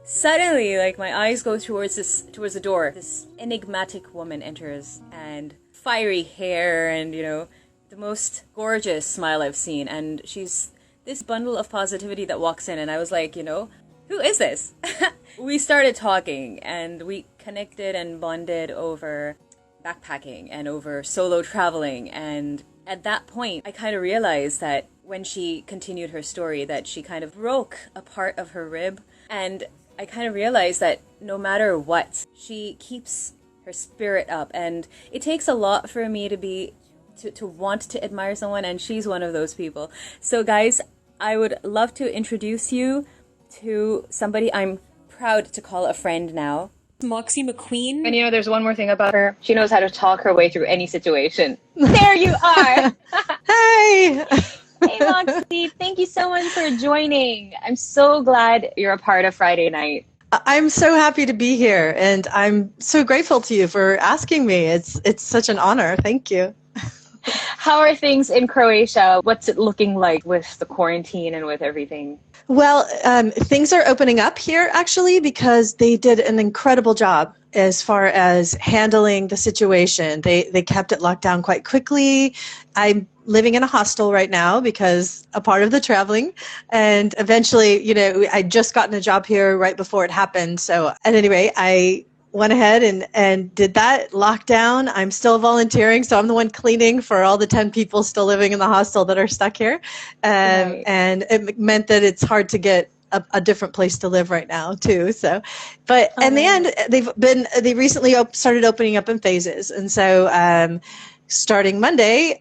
suddenly, like, my eyes go towards the door. This enigmatic woman enters, and fiery hair, and, you know, the most gorgeous smile I've seen. And she's this bundle of positivity that walks in, and I was like, you know, who is this? We started talking, and we connected and bonded over backpacking and over solo traveling. And at that point, I kind of realized that when she continued her story, that she kind of broke a part of her rib. And I kind of realized that no matter what, she keeps her spirit up. And it takes a lot for me to want to admire someone, and she's one of those people. So guys, I would love to introduce you to somebody I'm proud to call a friend now. Moxie McQueen. And you know, there's one more thing about her. She knows how to talk her way through any situation. There you are! Hey! Hey, Moxie. Thank you so much for joining. I'm so glad you're a part of Friday night. I'm so happy to be here, and I'm so grateful to you for asking me. It's such an honor. Thank you. How are things in Croatia? What's it looking like with the quarantine and with everything? Well, things are opening up here, actually, because they did an incredible job as far as handling the situation. They kept it locked down quite quickly. I'm living in a hostel right now because a part of the traveling. And eventually, you know, I'd just gotten a job here right before it happened. So at any rate, I went ahead and did that lockdown. I'm still volunteering, so I'm the one cleaning for all the 10 people still living in the hostel that are stuck here. Right. And it meant that it's hard to get a different place to live right now too. So, but in the end, they recently started opening up in phases. And so, starting Monday,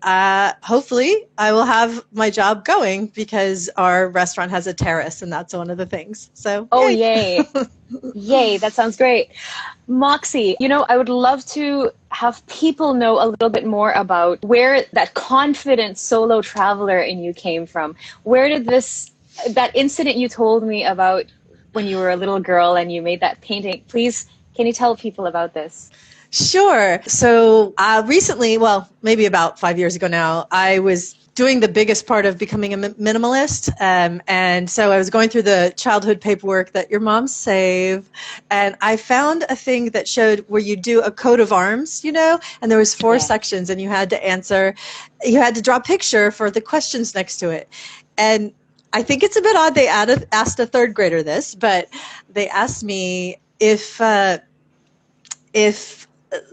hopefully I will have my job going because our restaurant has a terrace, and that's one of the things. So, oh, yay. Yay, that sounds great. Moxie, you know, I would love to have people know a little bit more about where that confident solo traveler in you came from. Where did that incident you told me about when you were a little girl and you made that painting, please, can you tell people about this? Sure. So recently, well, maybe about 5 years ago now, I was doing the biggest part of becoming a minimalist. And so I was going through the childhood paperwork that your moms save. And I found a thing that showed where you do a coat of arms, you know, and there was 4 sections, and you had to draw a picture for the questions next to it. And I think it's a bit odd they asked a 3rd grader this, but they asked me if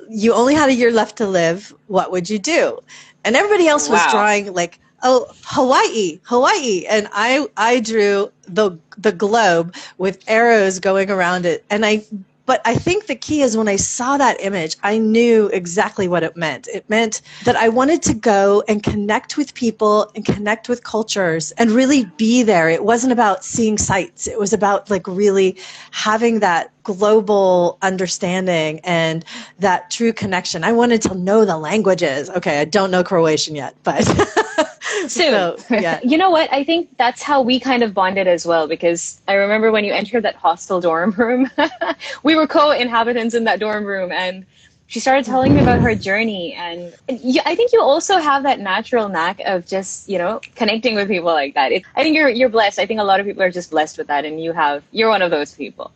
you only had a year left to live, what would you do? And everybody else was drawing like, oh, Hawaii. And I drew the globe with arrows going around it. But I think the key is when I saw that image, I knew exactly what it meant. It meant that I wanted to go and connect with people and connect with cultures and really be there. It wasn't about seeing sights. It was about like really having that global understanding and that true connection. I wanted to know the languages. Okay, I don't know Croatian yet, but soon. So, yeah. You know what? I think that's how we kind of bonded as well, because I remember when you entered that hostel dorm room, we were co-inhabitants in that dorm room, and she started telling me about her journey. And I think you also have that natural knack of just, you know, connecting with people like that. I think you're blessed. I think a lot of people are just blessed with that, and you're one of those people.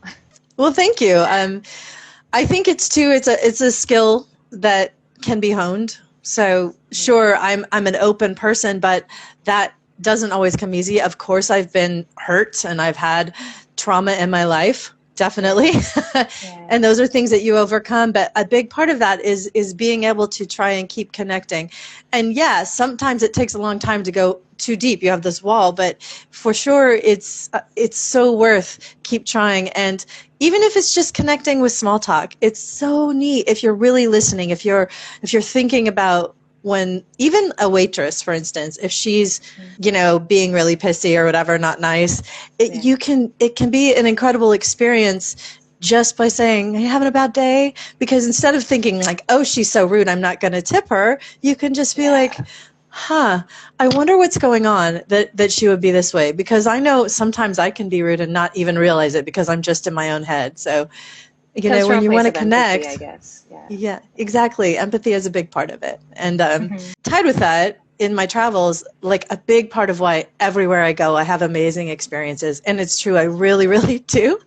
Well, thank you. I think it's a skill that can be honed. So sure, I'm an open person, but that doesn't always come easy. Of course, I've been hurt and I've had trauma in my life, definitely. Yeah. And those are things that you overcome. But a big part of that is being able to try and keep connecting. And yeah, sometimes it takes a long time to go too deep. You have this wall, but for sure it's so worth keep trying. And even if it's just connecting with small talk, it's so neat if you're really listening, if you're thinking about when even a waitress, for instance, if she's, you know, being really pissy or whatever, not nice, it can be an incredible experience just by saying, "Are you having a bad day?" Because instead of thinking like, "Oh, she's so rude, I'm not going to tip her," you can just be like, "Huh, I wonder what's going on that she would be this way." Because I know sometimes I can be rude and not even realize it because I'm just in my own head. So, you know, when you want to connect, empathy, I guess. Yeah, exactly. Empathy is a big part of it. And tied with that, in my travels, like a big part of why everywhere I go, I have amazing experiences. And it's true, I really, really do.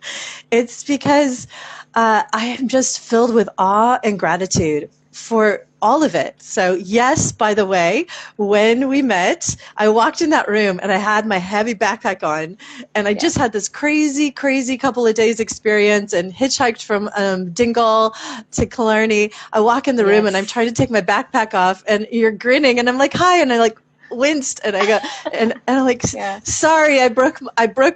It's because I am just filled with awe and gratitude for all of it. So yes, by the way, when we met, I walked in that room and I had my heavy backpack on, and I just had this crazy, crazy couple of days experience and hitchhiked from Dingle to Killarney. I walk in the room and I'm trying to take my backpack off, and you're grinning, and I'm like, hi, and I like winced, and I go, and I'm like, sorry, I broke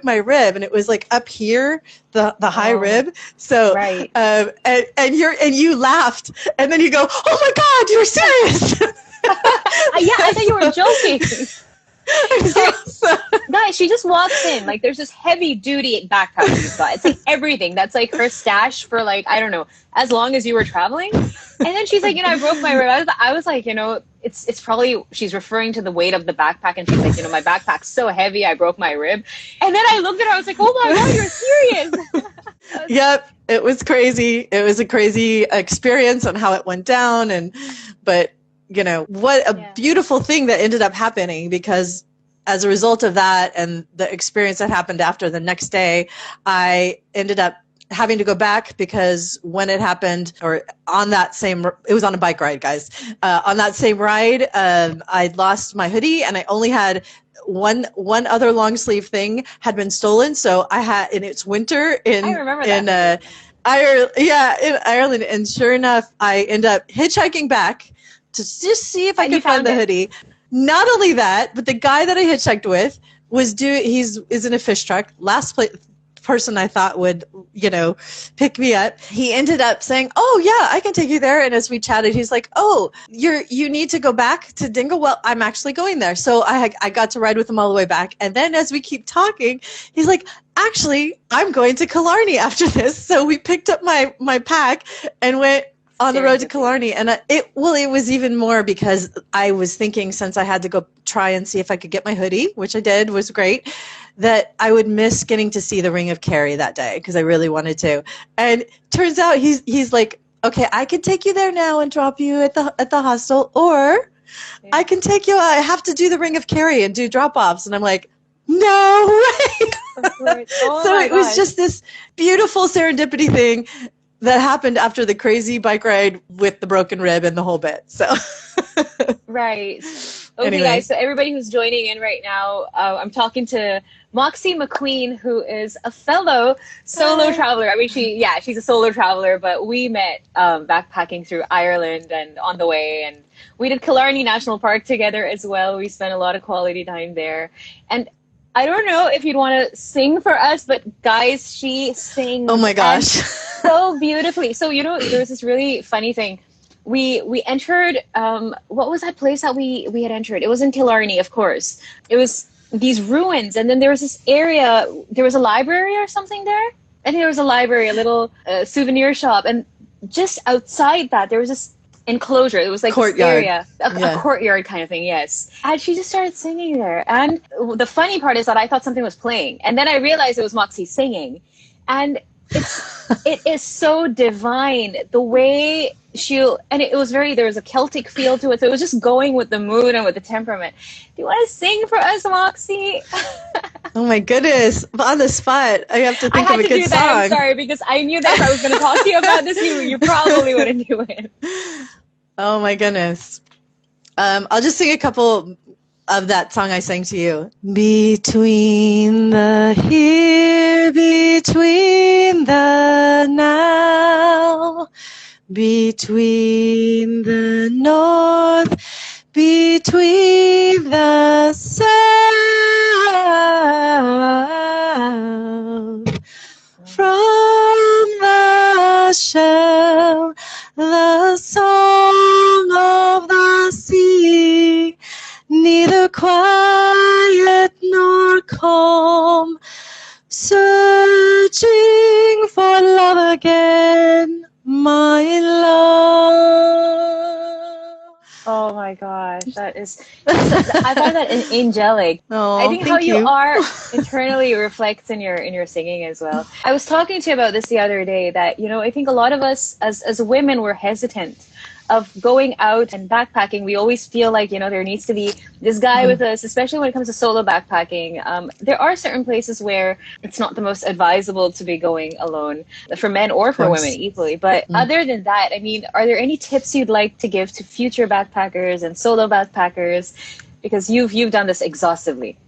my rib, and it was like up here, the high rib. So, and you laughed, and then you go, oh my God, you were serious. I thought you were joking. Guys, she just walks in, like there's this heavy duty backpack she's got. It's like everything. That's like her stash for like, I don't know, as long as you were traveling. And then she's like, I broke my rib. I was like, it's probably, she's referring to the weight of the backpack, and she's like, my backpack's so heavy, I broke my rib. And then I looked at her, I was like, oh my God, you're serious. Yep, it was crazy. It was a crazy experience on how it went down, but what a beautiful thing that ended up happening, because as a result of that and the experience that happened after, the next day, I ended up having to go back, because when it happened, or on that same, it was on a bike ride, guys. On that same ride, I'd lost my hoodie, and I only had one other long sleeve thing had been stolen. So I had, and it's winter in Ireland, and sure enough, I end up hitchhiking back to just see if I could find the hoodie. Not only that, but the guy that I hitchhiked with is in a fish truck. Last person I thought would, pick me up. He ended up saying, oh yeah, I can take you there. And as we chatted, he's like, oh, you need to go back to Dingle? Well, I'm actually going there. So I got to ride with him all the way back. And then as we keep talking, he's like, actually, I'm going to Killarney after this. So we picked up my pack and went on the road to Killarney. And it was even more because I was thinking, since I had to go try and see if I could get my hoodie, which I did, was great, that I would miss getting to see the Ring of Kerry that day, because I really wanted to. And turns out he's like, okay, I can take you there now and drop you at the hostel, or I can take you, I have to do the Ring of Kerry and do drop-offs. And I'm like, no way. So it was just this beautiful serendipity thing that happened after the crazy bike ride with the broken rib and the whole bit. So right. Okay, guys, so everybody who's joining in right now, I'm talking to Moxie McQueen, who is a fellow solo traveler. I mean, she's a solo traveler, but we met backpacking through Ireland and on the way, and we did Killarney National Park together as well. We spent a lot of quality time there. And I don't know if you'd want to sing for us, but guys, she sings. Oh my gosh. So beautifully. So, there was this really funny thing. We entered, what was that place that we had entered? It was in Killarney, of course. It was these ruins. And then there was this area, there was a library or something there. I think there was a library, a little souvenir shop. And just outside that, there was this enclosure. It was like courtyard. This area, a courtyard kind of thing, yes. And she just started singing there. And the funny part is that I thought something was playing. And then I realized it was Moxie singing. And it is so divine, the way it was there was a Celtic feel to it. So it was just going with the mood and with the temperament. Do you want to sing for us, Moxie? Oh my goodness. On the spot. I have to think of a good song. I had to do that. I'm sorry, because I knew that if I was going to talk to you about this, you probably wouldn't do it. Oh my goodness. I'll just sing a couple of that song I sang to you. Between the here, between the now, between the north, between the south, from the shell, the song of the sea, neither quiet nor calm, searching for love again, my love. Oh my gosh, I find that angelic. Oh, I think how you are internally reflects in your singing as well. I was talking to you about this the other day, that I think a lot of us as women, we're hesitant of going out and backpacking, we always feel like, there needs to be this guy with us, especially when it comes to solo backpacking. There are certain places where it's not the most advisable to be going alone for men or for women equally. But other than that, I mean, are there any tips you'd like to give to future backpackers and solo backpackers? Because you've done this exhaustively.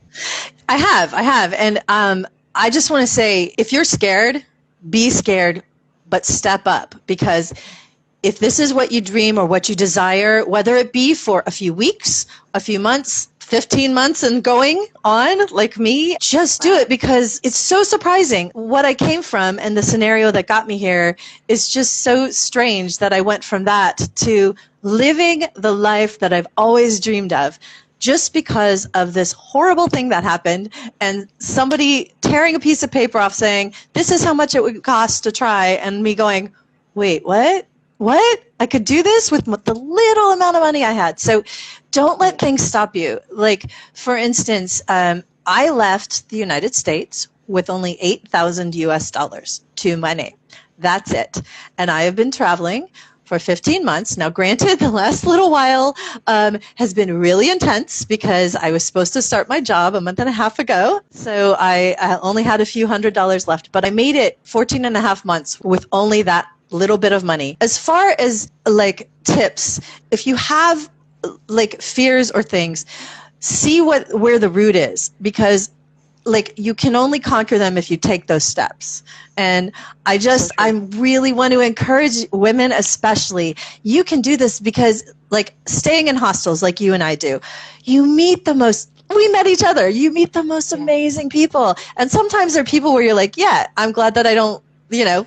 I have. And I just want to say, if you're scared, be scared, but step up. Because if this is what you dream or what you desire, whether it be for a few weeks, a few months, 15 months and going on like me, just do it, because it's so surprising. What I came from and the scenario that got me here is just so strange that I went from that to living the life that I've always dreamed of, just because of this horrible thing that happened and somebody tearing a piece of paper off saying, this is how much it would cost to try, and me going, wait, what? I could do this with the little amount of money I had. So don't let things stop you. Like, for instance, I left the United States with only $8,000 US to my name. That's it. And I have been traveling for 15 months. Now, granted, the last little while has been really intense because I was supposed to start my job a month and a half ago. So I only had a few $100s left, but I made it 14 and a half months with only that little bit of money. As far as like tips, if you have like fears or things, see where the root is, because like you can only conquer them if you take those steps. And I really want to encourage women, especially, you can do this, because like staying in hostels like you and I do, we met each other. You meet the most amazing people. And sometimes there are people where you're like, yeah, I'm glad that I don't,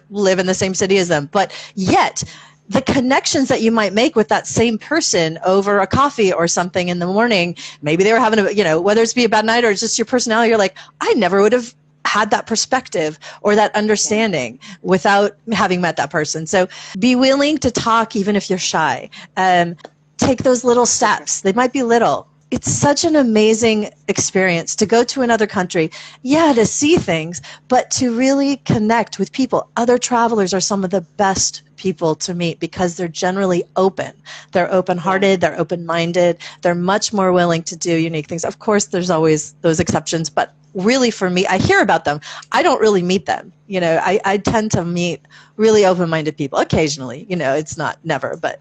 live in the same city as them. But yet the connections that you might make with that same person over a coffee or something in the morning, maybe they were having whether it's be a bad night or it's just your personality, you're like, I never would have had that perspective or that understanding without having met that person. So be willing to talk even if you're shy. Take those little steps. They might be little. It's such an amazing experience to go to another country, to see things, but to really connect with people. Other travelers are some of the best people to meet because they're generally open. They're open-hearted, they're open-minded, they're much more willing to do unique things. Of course, there's always those exceptions, but really for me, I hear about them. I don't really meet them. I tend to meet really open-minded people occasionally. It's not never, but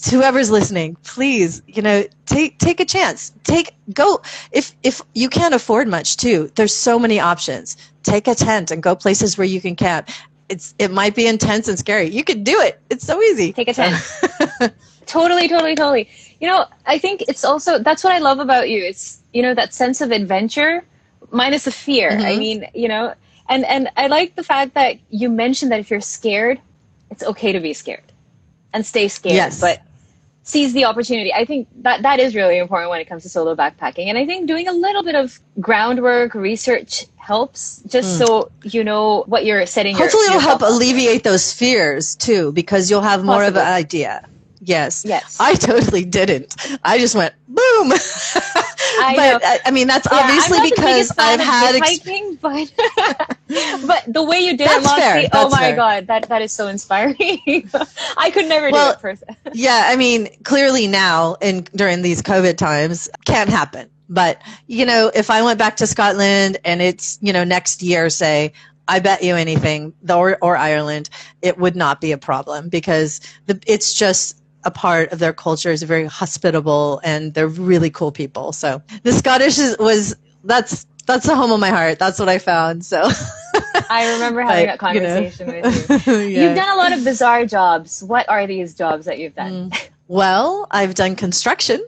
whoever's listening, please, take a chance. Go if you can't afford much too. There's so many options. Take a tent and go places where you can camp. It might be intense and scary. You can do it. It's so easy. Take a tent. Totally. I think it's also, that's what I love about you. It's, that sense of adventure minus the fear. Mm-hmm. I mean, and I like the fact that you mentioned that if you're scared, it's okay to be scared and stay scared, but seize the opportunity. I think that is really important when it comes to solo backpacking. And I think doing a little bit of groundwork, research helps, just so you know what you're setting. Hopefully it'll help alleviate those fears too, because you'll have more of an idea. Yes. I totally didn't. I just went boom. I mean, that's obviously because I've had hiking, but the way you did it, Moxie, oh my God, that is so inspiring. I could never do it person. I mean, clearly now during these COVID times, can't happen. But if I went back to Scotland and it's next year, say, I bet you anything, or Ireland, it would not be a problem, because it's just a part of their culture, is very hospitable and they're really cool people. So the Scottish that's the home of my heart. That's what I found. So I remember having that conversation with you. You've done a lot of bizarre jobs. What are these jobs that you've done? Well, I've done construction.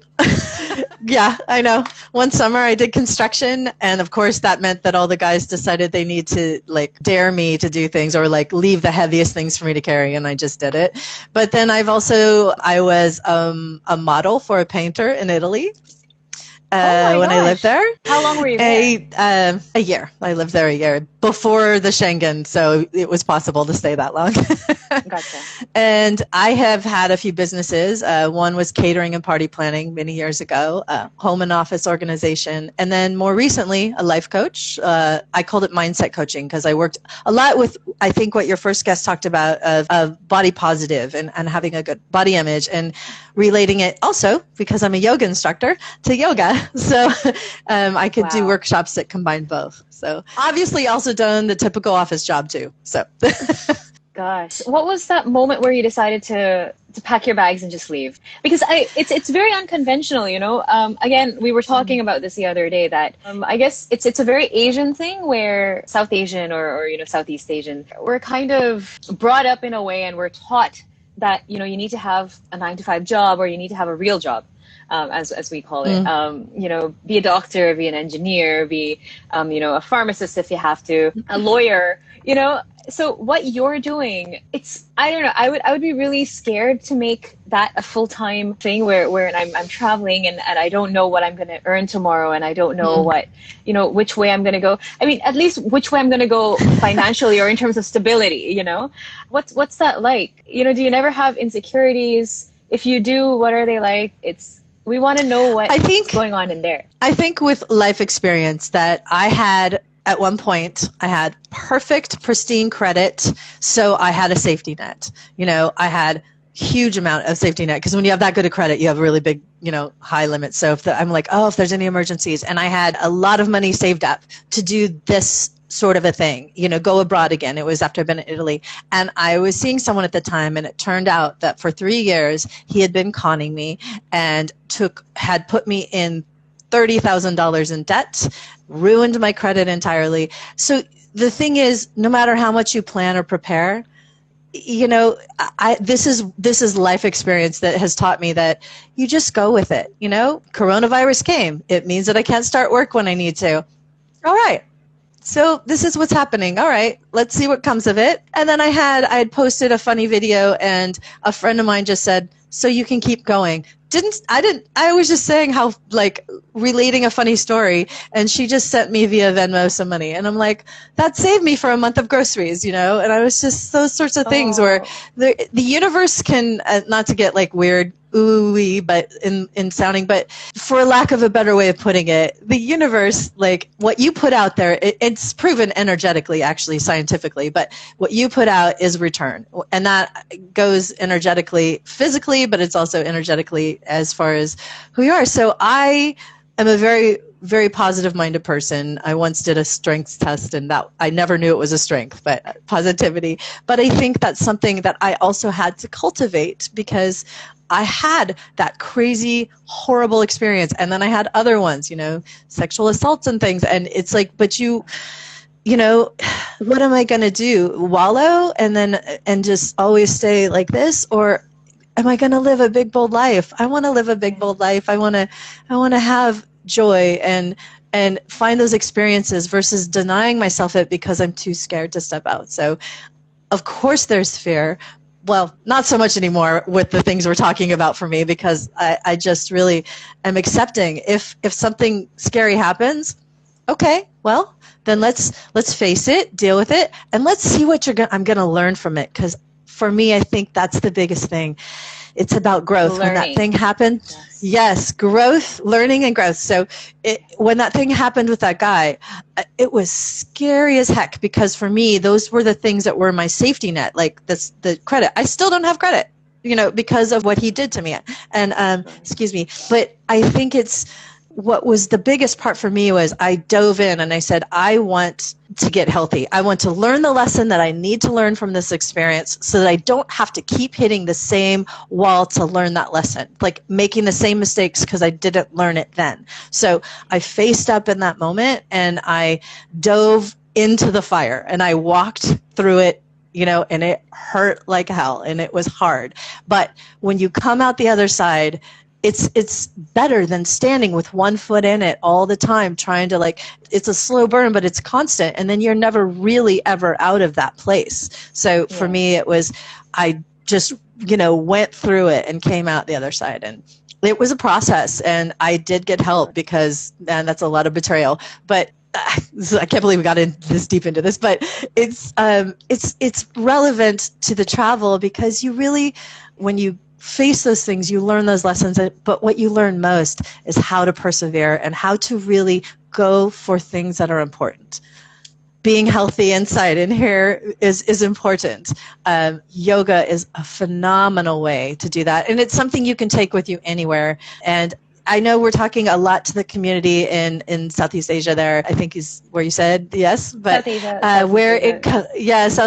Yeah, I know. One summer I did construction, and of course that meant that all the guys decided they need to dare me to do things, or leave the heaviest things for me to carry, and I just did it. But then I was a model for a painter in Italy. When I lived there. How long were you there? A year. I lived there a year before the Schengen, so it was possible to stay that long. Gotcha. And I have had a few businesses. One was catering and party planning many years ago, a home and office organization. And then more recently, a life coach. I called it mindset coaching because I worked a lot with, I think what your first guest talked about of body positive and having a good body image and relating it also, because I'm a yoga instructor, to yoga. So I could do workshops that combine both. So obviously also done the typical office job too. So Gosh, what was that moment where you decided to pack your bags and just leave? Because it's very unconventional, you know. Again, we were talking about this the other day that I guess it's a very Asian thing where South Asian or you know Southeast Asian, we're kind of brought up in a way and we're taught that you know you need to have a 9-to-5 job or you need to have a real job. As we call it, you know, be a doctor, be an engineer, be, you know, a pharmacist if you have to, a lawyer, you know. So what you're doing, I don't know, I would be really scared to make that a full-time thing where I'm traveling and I don't know what I'm going to earn tomorrow and I don't know what, you know, which way I'm going to go. I mean, at least which way I'm going to go financially or in terms of stability, you know. What's that like? You know, do you never have insecurities? If you do, what are they like? We want to know what's going on in there. I think with life experience that I had at one point, I had perfect, pristine credit. So I had a safety net. You know, I had huge amount of safety net because when you have that good of credit, you have a really big, you know, high limit. So I'm like, oh, if there's any emergencies, and I had a lot of money saved up to do this sort of a thing, you know, go abroad again. It was after I'd been in Italy. And I was seeing someone at the time, and it turned out that for 3 years, he had been conning me and had put me in $30,000 in debt, ruined my credit entirely. So the thing is, no matter how much you plan or prepare, you know, this is life experience that has taught me that you just go with it. You know, coronavirus came. It means that I can't start work when I need to. All right. So this is what's happening. All right, let's see what comes of it. And then I had posted a funny video, and a friend of mine just said, so you can keep going. I was just saying how, like, relating a funny story, and she just sent me via Venmo some money. And I'm like, that saved me for a month of groceries, you know? And I was just those sorts of things where the universe can, not to get like weird, ooey, but in sounding, but for lack of a better way of putting it, the universe, like what you put out there, it's proven energetically, actually scientifically, but what you put out is return. And that goes energetically, physically, but it's also energetically as far as who you are. So I am a very, very positive minded person. I once did a strengths test, and that I never knew it was a strength, but positivity. But I think that's something that I also had to cultivate because I had that crazy, horrible experience. And then I had other ones, you know, sexual assaults and things. And it's like, but you know, what am I going to do? Wallow and just always stay like this? Or am I going to live a big, bold life? I want to live a big, bold life. I want to have joy and find those experiences versus denying myself it because I'm too scared to step out. So of course there's fear. Well, not so much anymore with the things we're talking about for me, because I just really am accepting if something scary happens, okay, well, then let's face it, deal with it, and let's see what I'm going to learn from it. Because for me, I think that's the biggest thing. It's about growth. Learning. When that thing happened, yes, growth, learning and growth. So when that thing happened with that guy, it was scary as heck, because for me, those were the things that were my safety net, like the credit. I still don't have credit, you know, because of what he did to me. And excuse me, but I think what was the biggest part for me was I dove in and I said, I want to get healthy. I want to learn the lesson that I need to learn from this experience so that I don't have to keep hitting the same wall to learn that lesson, like making the same mistakes because I didn't learn it then. So I faced up in that moment and I dove into the fire and I walked through it, you know, and it hurt like hell and it was hard. But when you come out the other side, it's better than standing with one foot in it all the time, trying to, like, it's a slow burn, but it's constant. And then you're never really ever out of that place. So for me, it was, I just, you know, went through it and came out the other side. And it was a process, and I did get help because, man, that's a lot of betrayal. But I can't believe we got this deep into this, but it's relevant to the travel because you really, when you face those things, you learn those lessons. But what you learn most is how to persevere and how to really go for things that are important. Being healthy inside and here is important. Yoga is a phenomenal way to do that. And it's something you can take with you anywhere. And I know we're talking a lot to the community in Southeast Asia there, I think is where you said, yes, but South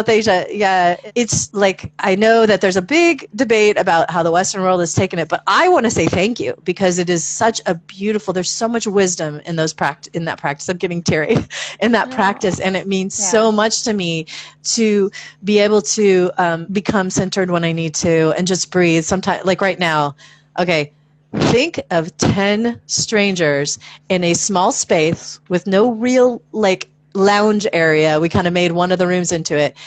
Asia. Yeah. It's like, I know that there's a big debate about how the Western world has taken it, but I want to say thank you because it is such a beautiful, there's so much wisdom in that practice. I'm getting teary in that practice. And it means so much to me to be able to become centered when I need to and just breathe. Sometimes, like right now, okay, think of 10 strangers in a small space with no real like lounge area. We kind of made one of the rooms into it.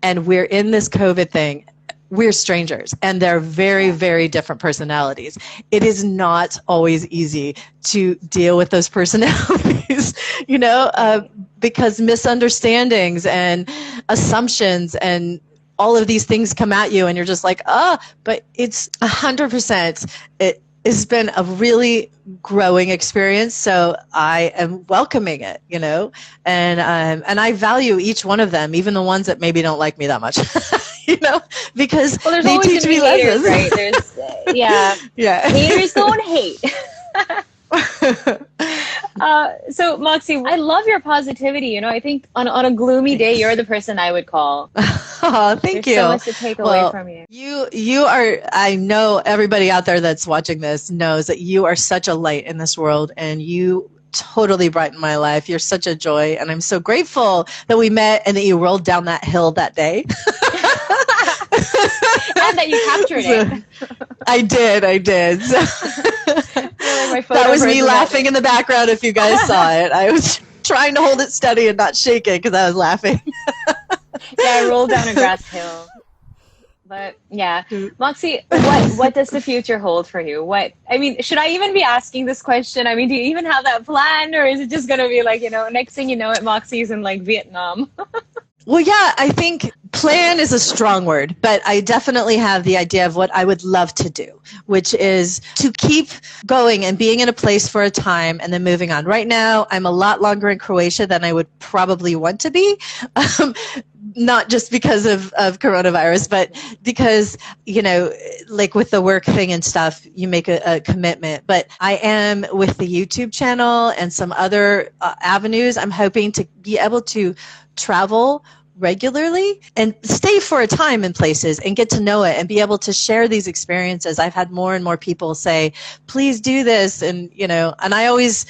And we're in this COVID thing. We're strangers and they're very, very different personalities. It is not always easy to deal with those personalities, because misunderstandings and assumptions and all of these things come at you and you're just like, but it's 100%. It's been a really growing experience, so I am welcoming it, and I value each one of them, even the ones that maybe don't like me that much, because they teach me lessons. Right? There's, haters don't hate. So Moxie, I love your positivity. I think on a gloomy day, you're the person I would call. Oh, thank you. There's so much to take away from you. You are, I know everybody out there that's watching this knows that you are such a light in this world and you totally brighten my life. You're such a joy. And I'm so grateful that we met and that you rolled down that hill that day. And that you captured it. I did. So, that was me laughing in the background if you guys saw it. I was trying to hold it steady and not shake it because I was laughing. I rolled down a grass hill. But yeah, Moxie, what does the future hold for you? Should I even be asking this question? Do you even have that planned, or is it just going to be like, next thing you know it, Moxie's in like Vietnam? Well, yeah, I think plan is a strong word, but I definitely have the idea of what I would love to do, which is to keep going and being in a place for a time and then moving on. Right now, I'm a lot longer in Croatia than I would probably want to be. Not just because of coronavirus, but because, like with the work thing and stuff, you make a commitment. But I am with the YouTube channel and some other avenues. I'm hoping to be able to travel regularly and stay for a time in places and get to know it and be able to share these experiences. I've had more and more people say, please do this. And, and I always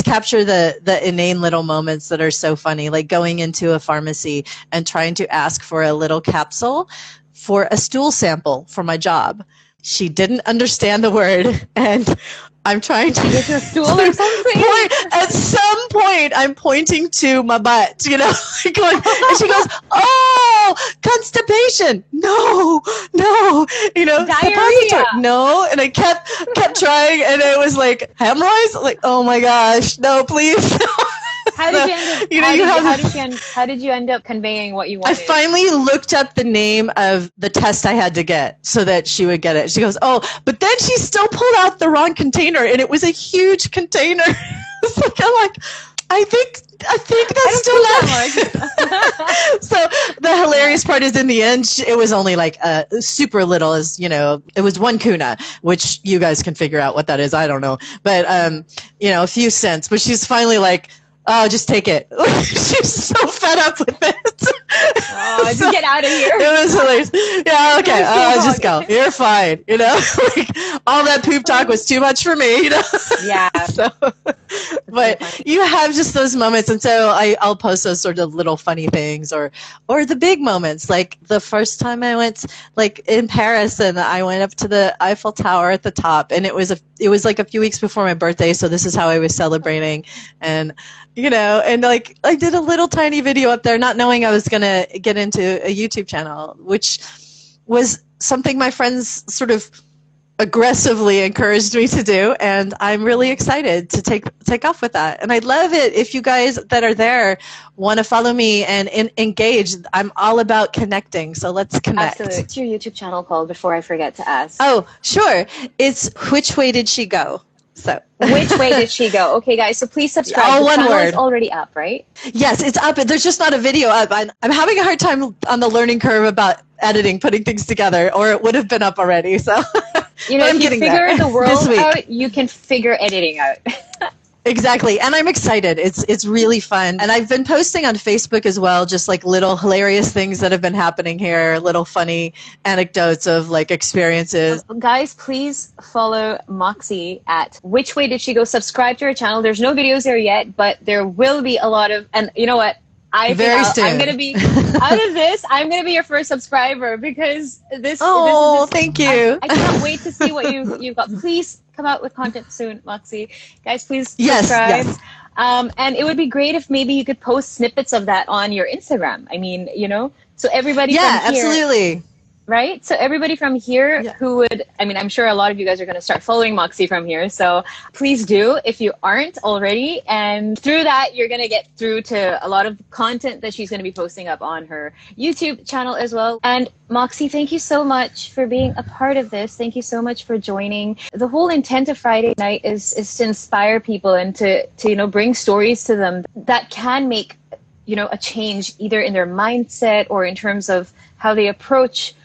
capture the inane little moments that are so funny, like going into a pharmacy and trying to ask for a little capsule for a stool sample for my job. She didn't understand the word and I'm trying to get a stool or something. At some point, I'm pointing to my butt, and she goes, "Oh, constipation? No, diarrhea? No." And I kept trying, and it was like hemorrhoids. Like, oh my gosh, no, please. How did you end up conveying what you wanted? I finally looked up the name of the test I had to get so that she would get it. She goes, "Oh," but then she still pulled out the wrong container, and it was a huge container. So I'm like, I think that's still not. So the hilarious part is in the end, it was only like super little, as it was 1 kuna, which you guys can figure out what that is. I don't know, but a few cents. But she's finally like, "Oh, just take it." She's so fed up with it. Oh, just get out of here. It was hilarious. Yeah, okay. Just go. You're fine. Like all that poop talk was too much for me. Yeah. But you have just those moments, and so I'll post those sort of little funny things, or the big moments. Like the first time I went, like in Paris, and I went up to the Eiffel Tower at the top, and it was like a few weeks before my birthday, so this is how I was celebrating, and. And like I did a little tiny video up there, not knowing I was going to get into a YouTube channel, which was something my friends sort of aggressively encouraged me to do, and I'm really excited to take off with that. And I'd love it if you guys that are there want to follow me and engage. I'm all about connecting, so let's connect. Absolutely. What's your YouTube channel called, before I forget to ask? Oh, sure. It's Which Way Did She Go? So Which Way Did She Go? Okay, guys, so please subscribe. All the one channel word. is already up, right? Yes, it's up. There's just not a video up. I'm having a hard time on the learning curve about editing, putting things together, or it would have been up already. So you know, I'm if you getting figure there the world this week. out, you can figure editing out. Exactly. And I'm excited. It's really fun. And I've been posting on Facebook as well, just like little hilarious things that have been happening here, little funny anecdotes of like experiences. Guys, please follow Moxie at Which Way Did She Go? Subscribe to her channel. There's no videos there yet, but there will be a lot of, and you know what? Very soon. I'm going to be, out of this, I'm going to be your first subscriber, because this. Oh, thank you. I can't wait to see what you've got. Please come out with content soon, Moxie. Guys, please Yes, subscribe. yes. And it would be great if maybe you could post snippets of that on your Instagram. I mean, you know, so everybody from here. Absolutely. Right? So everybody from here who would, I mean, I'm sure a lot of you guys are going to start following Moxie from here. So please do if you aren't already. And through that, you're going to get through to a lot of content that she's going to be posting up on her YouTube channel as well. And Moxie, thank you so much for being a part of this. Thank you so much for joining. The whole intent of Friday night is to inspire people and to you know, bring stories to them that can make, you know, a change either in their mindset or in terms of how they approach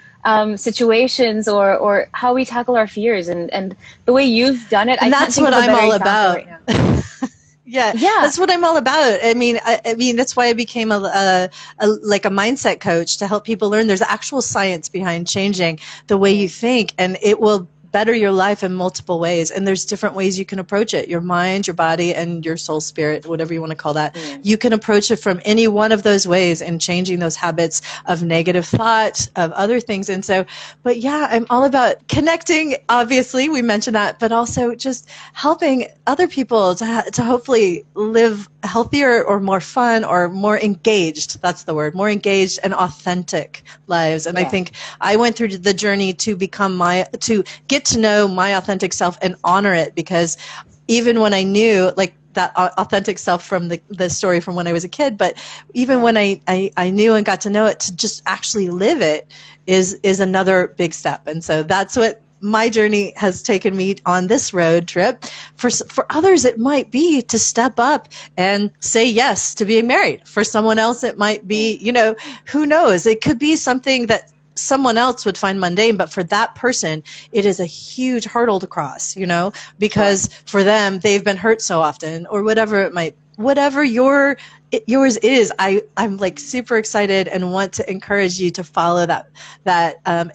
situations or how we tackle our fears, and the way you've done it. And that's what I'm all about. Right yeah, that's what I'm all about. I mean, that's why I became a mindset coach, to help people learn there's actual science behind changing the way you think, and it will better your life in multiple ways. And there's different ways you can approach it. Your mind, your body, and your soul, spirit, whatever you want to call that. You can approach it from any one of those ways and changing those habits of negative thought, of other things. And so, but yeah, I'm all about connecting. Obviously, we mentioned that, but also just helping other people to hopefully live healthier or more fun or more engaged. That's the word, more engaged and authentic lives. And I think I went through the journey to to get to know my authentic self and honor it, because even when I knew, like, that authentic self from the story from when I was a kid, but even when I knew and got to know it, to just actually live it is another big step. And so that's what my journey has taken me on this road trip. For others, it might be to step up and say yes to being married. For someone else, it might be, you know, who knows? It could be something that someone else would find mundane, but for that person, it is a huge hurdle to cross, you know, because for them, they've been hurt so often, or whatever yours is. I'm like super excited and want to encourage you to follow that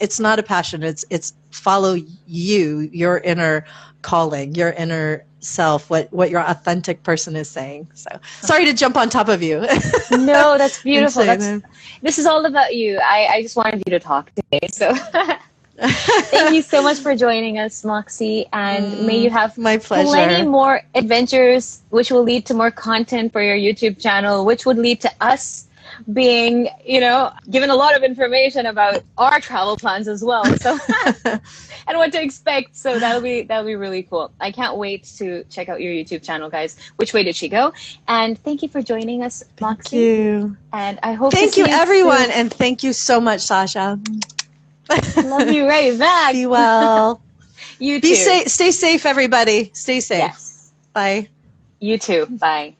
it's not a passion. It's follow your inner calling, your inner self, what your authentic person is saying. So sorry to jump on top of you. No, that's beautiful. This is all about you. I just wanted you to talk today. So thank you so much for joining us, Moxie, and may you have my pleasure. Plenty more adventures, which will lead to more content for your YouTube channel, which would lead to us being, you know, given a lot of information about our travel plans as well. So and what to expect. So that'll be really cool. I can't wait to check out your YouTube channel, guys. Which Way Did She Go? And thank you for joining us, Moxie. Thank you. And I hope thank to see you everyone soon. And thank you so much, Shashaa. Love you right back. Be well. You too. Be safe. Stay safe, everybody. Stay safe. Yes. Bye. You too. Bye.